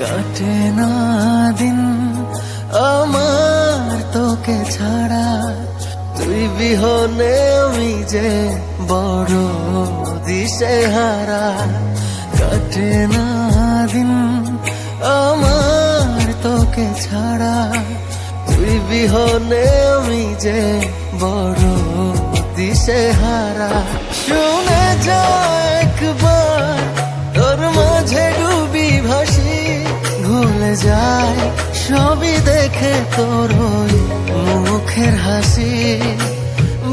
কাটে না দিন আমার তোকে ছাড়া, তুই বিহনে আমি যে বড় দিশেহারা। কাটে না দিন আমার তোকে ছাড়া, তুই বিহনে আমি যে বড় দিশেহারা। শুনে যা একবার তোর মাঝে ডুবি ভাসি, ভুলে যায় সবই দেখে তোর ওই মুখের হাসি।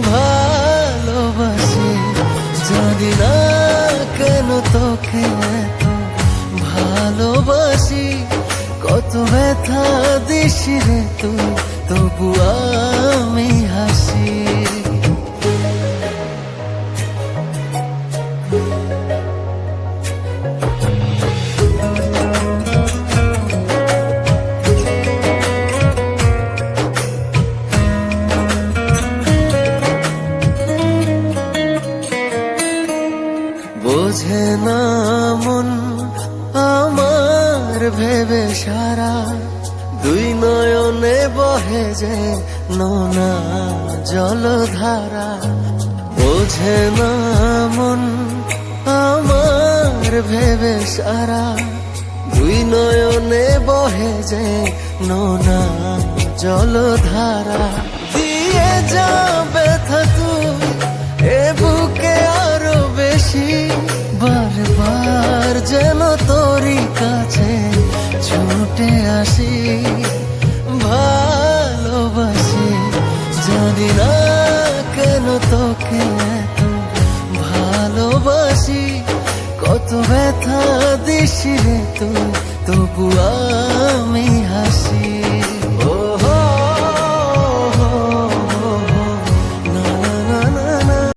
ভালোবাসি জানি না কেন তোকে এত ভালোবাসি, কত ব্যথা দিস রে তুই তবু আমি হাসি। বোঝে না মন আমার ভেবে সারা, দুই নয়নে বহে যে নোনা জলধারা। বোঝে না মন আমার ভেবে সারা, দুই নয়নে বহে যে নোনা জলধারা। দিয়ে যা ব্যথা তুই এ বুকে আরো বেশি, বারবার যেন তোরই কাছে ছুটে আসি। ভালোবাসি জানি না কেন তোকে এত ভালোবাসি, কত ব্যথা দিস রে তুই